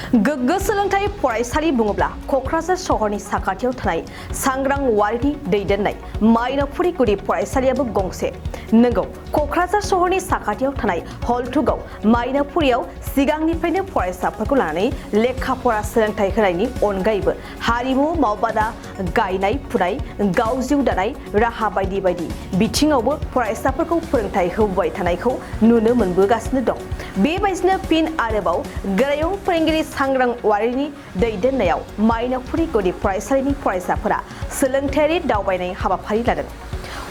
गोग्गो सोलोंथाइ फरायसालि बुङोब्ला क'क्राझार सहरनि साखाथियाव थानाय सांग्रां वारिनि दैदेननाय मायनावपुरि गुदि फरायसालियाबो गंसे। नंगौ, क'क्राझार सहरनि साखाथियाव थानाय हलथुगाव मायनावपुरियाव सिगांनिफ्रायनो फरायसाफोरखौ लानानै लेखा फरा सोलोंथाइ होनायनि अनगायैबो हारिमु मावबादा, गायनाय फुनाय, गाव जिउ दानाय राहा बायदि बायदि बिथिङावबो फरायसाफोरखौ फोरोंथाइ होबोबाय थानायखौ नुनो मोनबोगासिनो दं। बेबायदिनो फिन आरोबाव गोरायुं फोरोंगिरि सांग्रां वारिनि दैदेननायाव मायनावपुरि गुदि फरायसालिनि फरायसाफोरा सोलोंथायारि दावबायनाय हाबाफारि लादों।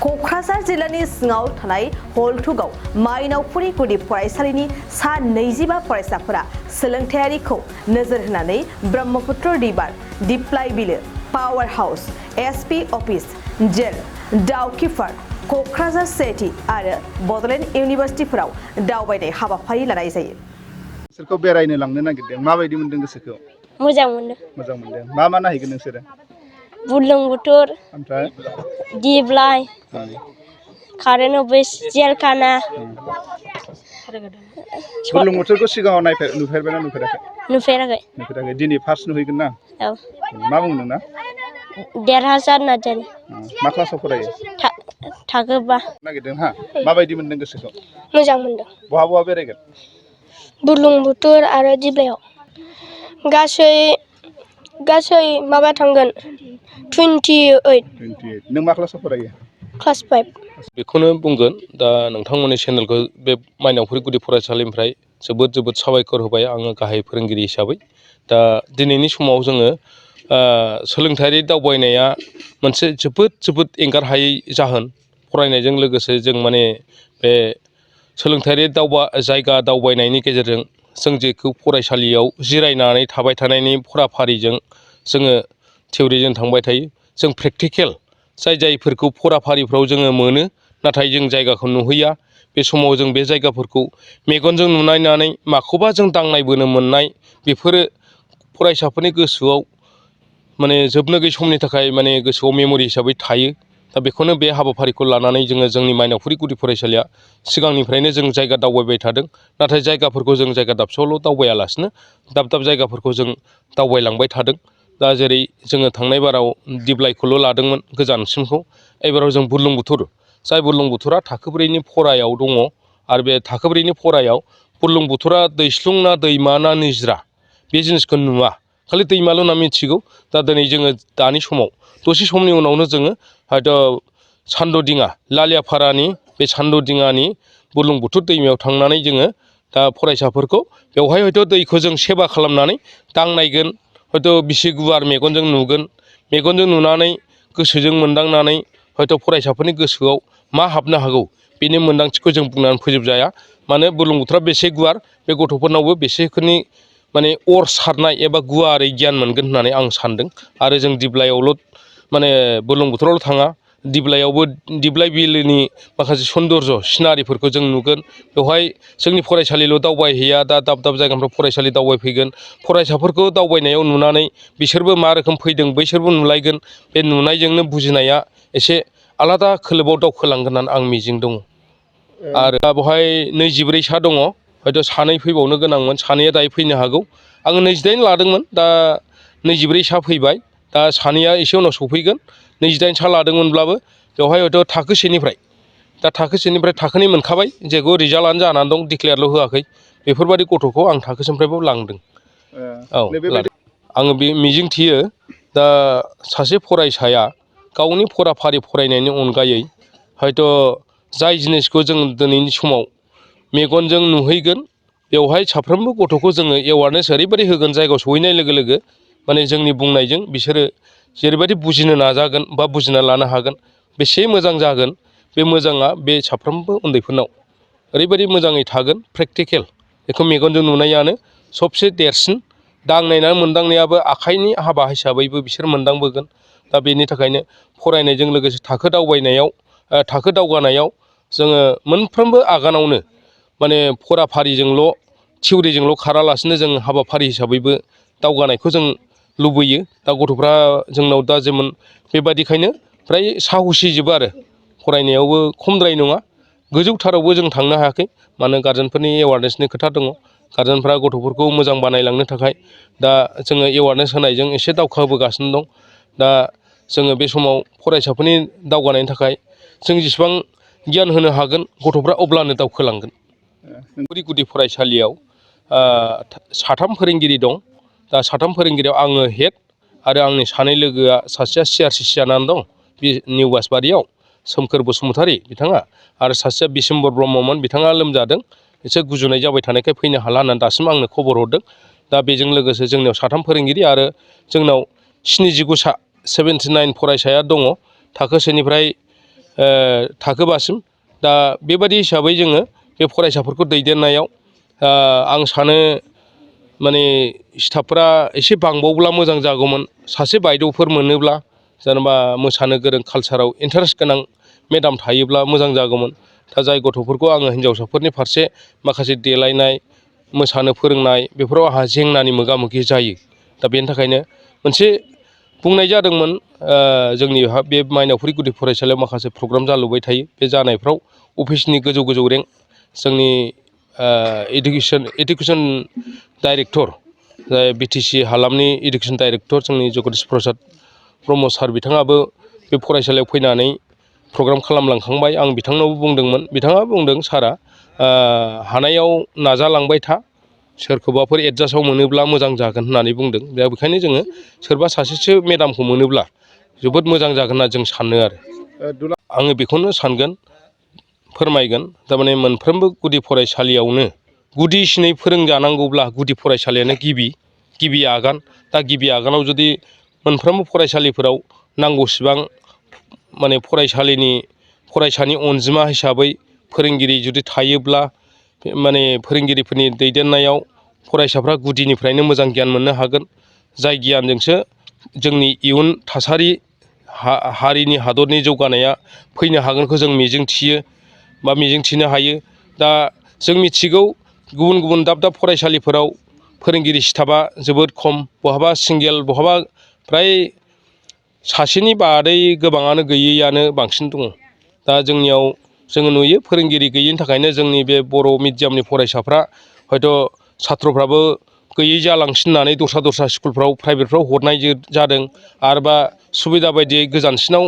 क'क्राझार जिल्लानि सिङाव थानाय हलथुगाव मायनावपुरि गुदि फरायसालिनि सा 25 फरायसाफोरा सोलोंथायारिखौ नोजोर होनानै ब्रह्मपुत्र रिभार, दिप्लाय बिलो, पावार हाउस, एसपि अफिस, जेल, दाउखिफार, क'क्राझार सिटी आरो बड'लेण्ड इउनिभारसिटिफोराव दावबायनाय हाबाफारि लानाय जायो। नोंसोरखौ बेरायनो लांनो नागिरदों, माबायदि मोनदों गोसोखौ? मोजां मोनदों। मोजां मोनदों। मा नायहैगोन नोंसोरो? बुरलुंबुथुर, ओमफ्राय दिप्लाय, कारेन्ट अफिस, जेलखाना। बुरलुंबुथुरखौ सिगाङाव नुफेरबायना नुफेराखै? नुफेराखै। नुफेराखै। दिनै फार्स्ट नुहैगोन ना? औ। मा बुङो नोंना? देरहासार नार्जारि। मा क्लासाव फरायो? थाखो 5। नागिरदों हा? माबायदि मोनदों गोसोखौ? मोजां मोनदों। बहा बेरायगोन? बुरलुंबुथुर आरो दिप्लायाव। गासै माबा थांगोन 28। नों मा क्लासाव फरायो? क्लास 5। बेखौनो बुंगोन, दा नोंथांमोननि चेनेलखौ बे मायनावपुरि गुदि फरायसालिनिफ्राय जोबोद साबायखर होबाय आङो गाहाय फोरोंगिरि हिसाबै। दा दिनैनि समाव जोङो सोलोंथायारि दावबायनाया मोनसे जोबोद एंगार हायै जाहोन। फरायनायजों लोगोसे जों माने बे सोलोंथायारि जायगा दावबायनायनि गेजेरजों जों जेखौ फरायसालियाव जिरायनानै थाबाय थानायनि फराफारिजों जोङो थियरिजों थांबाय थायो, जों प्रेक्टिकेल जायफोरखौ फराफारिफ्राव जोङो मोनो, नाथाय जों जायगाखौ नुहैया। बे समाव जों बे जायगाफोरखौ मेगनजों नुनानै माखौबा जों दांनायबोनो मोननाय, बेफोरो फरायसाफोरनि गोसोआव माने जोबनो गैयै समनि थाखाय माने गोसोआव मेम'रि हिसाबै थायो। दा बेखौनो बे हाबाफारिखौ लानानै जोंनि मायनावपुरि गुदि फरायसालिया सिगांनिफ्रायनो जों जायगा दावबायबाय थादों। नाथाय जायगाफोरखौ जों जायगा दाबसेयावल' दावबायालासिनो दाब जायगाफोरखौ जों दावबायलांबाय थादों। दा जेरै जोङो थांनाय बाराव दिप्लायखौल' लादोंमोन गोजानसिमखौ। एबाराव जों बुरलुंबुथुर, जाय बुरलुंबुथुरा थाखो 4नि फरायाव दङ। आरो बे थाखो 4नि फरायाव बुरलुंबुथुरा दैस्लुं ना दैमा ना निज्रा बे जिनिसखौ नुवा, खालि दैमाल' होनना मिथिगौ। दा दिनै जोङो दानि समाव दसे समनि उनावनो जोङो हयथ' सान्ददिङा, लालियाफारानि बे सान्ददिङानि बुरलुंबुथुर दैमायाव थांनानै जोङो दा फरायसाफोरखौ बेवहाय हयथ' दैखौ जों सेबा खालामनानै दांनायगोन, हयथ' बिसि गुवार मेगनजों नुगोन। मेगनजों नुनानै गोसोजों मोनदांनानै हयथ' फरायसाफोरनि गोसोआव मा हाबनो हागौ, बेनि मोन्दांथिखौ जों बुंनानै फोजोबजाया। मानो बुरलुंबुथुरा बेसे गुवार, बे गथ'फोरनावबो बेसेखिनि माने अर सारनाय एबा गुवारै गियान मोनगोन होननानै आं सानदों। आरो जों दिप्लायावल' माने बुरलुंबुथुरावल' थाङा, दिप्लायावबो दिप्लाय बिलोनि माखासे सौन्दर्य सिनारिफोरखौ जों नुगोन। बेवहाय जोंनि फरायसालिल' दावबायहैया, दा दाब जायगानिफ्राव फरायसालि दावबायफैगोन। फरायसाफोरखौ दावबायनायाव नुनानै बिसोरबो मा रोखोम फैदों बैसोरबो नुलायगोन। बे नुनायजोंनो बुजिनाया एसे आलादा खोलोबाव दावखोलांगोन होननानै आं मिजिं दङ। आरो दा बेवहाय 24 दङ, हयथ' 2 फैबावनो गोनांमोन, 2 दायो फैनो हागौ। आङो 28 लादोंमोन, दा 24 फैबाय। दा 2 एसे उनाव सफैगोन। 28 लादोंमोनब्लाबो बेवहाय हयथ' थाखो 1निफ्राय, दा थाखो 1निफ्राय थाखो 2 मोनखाबाय, जेखौ रिजाल्टआनो जानानै दं, डिक्लेयारल' होआखै। बेफोरबायदि गथ'खौ आं थाखो 1निफ्रायबो लांदों। औ, लादों। आङो बे मिजिं थियो, दा सासे फरायसाया गावनि फराफारि फरायनायनि अनगायै हयथ' जाय जिनिसखौ जों दिनैनि समाव मेगनजों नुहैगोन, बेवहाय साफ्रोमबो गथ'खौ जोङो एवारनेस ओरैबायदि होगोन, जायगायाव सहैनाय लोगो लोगो माने जोंनि बुंनायजों बिसोरो जेरैबायदि बुजिनो नाजागोन बा बुजिना लानो हागोन, बेसे मोजां जागोन। बे मोजाङा बे साफ्रोमबो उन्दैफोरनाव ओरैबायदि मोजाङै थागोन। प्रेक्टिकेल, बेखौ मेगनजों नुनायानो सबसे देरसिन। दांनायना मोनदांनायाबो आखाइनि हाबा हिसाबैबो बिसोर मोनदांबोगोन। दा बेनि थाखायनो फरायनायजों लोगोसे थाखो दावगानायाव जोङो मोनफ्रोमबो आगानावनो माने फराफारिजोंल' थियरिजोंल' खारालासिनो जों हाबाफारि हिसाबैबो दावगानायखौ जों लुबैयो। दा गथ'फ्रा जोंनाव दा जेमन बेबादिखायनो फ्राय साहसिजोब आरो फरायनायावबो खमद्राय नङा। गोजौथारावबो जों थांनो हायाखै, मानो गारजेनफोरनि एवारनेसनि खोथा दङ। गारजेनफ्रा गथ'फोरखौ मोजां बानायलांनो थाखाय दा जोङो एवारनेस होनायजों एसे दावखोबोगासिनो दं। दा जोङो बे समाव फरायसाफोरनि दावगानायनि थाखाय जों जेसेबां गियान होनो हागोन गथ'फ्रा अब्लानो दावखोलांगोन। गुदि फरायसालियाव 3 फोरोंगिरि दं। दा 3 फोरोंगिरियाव आङो हेड आरो आंनि 2 लोगोआ सासेया CRC जानानै दं बे निउ बासबारियाव सोमखोर बसुमतारी बिथाङा, आरो सासेया बिशम्बर ब्रह्ममोन, बिथाङा लोमजादों, एसे गुजुनाय जाबाय थानायखाय फैनो हाला होननानै दासिम आंनो खबर हरदों। दा बेजों लोगोसे जोंनियाव 3 फोरोंगिरि आरो जोंनाव 79 79 फरायसाया दङ थाखो सेनिफ्राय थाखो बासिम। दा बेबायदि हिसाबै जोङो बे फरायसाफोरखौ दैदेननायाव आं सानो माने स्टाफफ्रा एसे बांबावब्ला मोजां जागौमोन। सासे बायद'फोर मोनोब्ला जेनेबा मोसानो गोरों कालसाराव इन्टारेस्ट गोनां मेडाम थायोब्ला मोजां जागौमोन। दा जाय गथ'फोरखौ आङो हिन्जावसाफोरनि फारसे माखासे देलायनाय मोसानो फोरोंनाय बेफोराव आंहा जेंनानि मोगा मोगि जायो। दा बेनि थाखायनो मोनसे बुंनाय जादोंमोन जोंनि बे मायनावपुरि गुदि फरायसालियाव माखासे प्रग्राम जालुबाय थायो। बे जानायफ्राव अफिसनि गोजौ रेंक जोंनि इडुकेसन डाइरेक्टर जाय BTC हालामनि इडुकेसन डाइरेक्टर जोंनि जगदिस प्रसाद ब्रह्म सार बिथाङाबो बे फरायसालियाव फैनानै प्रग्राम खालामलांखांबाय। आं बिथांनावबो बुंदोंमोन, बिथाङा बुंदों सारा हानायाव नाजालांबाय था, सोरखौबाफोर एडजास्टआव मोनोब्ला मोजां जागोन होननानै बुंदों। दा बेखायनो जोङो सोरबा सासेसो मेडामखौ मोनोब्ला जोबोद मोजां जागोन होनना जों सानो आरो। आङो बेखौनो सानगोन फोरमायगोन थारमाने मोनफ्रोमबो गुदि फरायसालियावनो गुदिसिनै फोरोंजानांगौब्ला गुदि फरायसालियानो गिबि आगान। दा गिबि आगानाव जुदि मोनफ्रोमबो फरायसालिफोराव नांगौसिबां माने फरायसानि अनजिमा हिसाबै फोरोंगिरि जुदि थायोब्ला माने फोरोंगिरिफोरनि दैदेननायाव फरायसाफ्रा गुदिनिफ्रायनो मोजां गियान मोननो हागोन। जाय गियानजोंसो जोंनि इयुन थासारि हारिनि हादरनि जौगानाया फैनो हागोनखौ जों मिजिंथिनो हायो। दा जों मिथिगौ गुबुन दाब फरायसालिफोराव फोरोंगिरि स्टाफआ जोबोद खम, बहाबा सिंगेल, बहाबा फ्राय सासेनि बादै गोबाङानो गैयैआनो बांसिन दङ। दा जोंनियाव जोङो नुयो फोरोंगिरि गैयिनि थाखायनो जोंनि बे बर' मिडियामनि फरायसाफ्रा हयथ' साथ्रफ्राबो गैयै जालांसिननानै दस्रा स्कुलफ्राव प्राइभेटफ्राव हरनाय जादों, आरोबा सुबिदा बायदियै गोजानसिनाव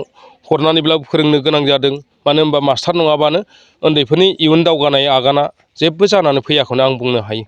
हरनानैब्लाबो फोरोंनो गोनां जादों। मानो होनबा मास्टार नङाबानो उन्दैफोरनि इयुन दावगानाय आगाना जेबो जानानै फैयाखौनो आं बुंनो हायो।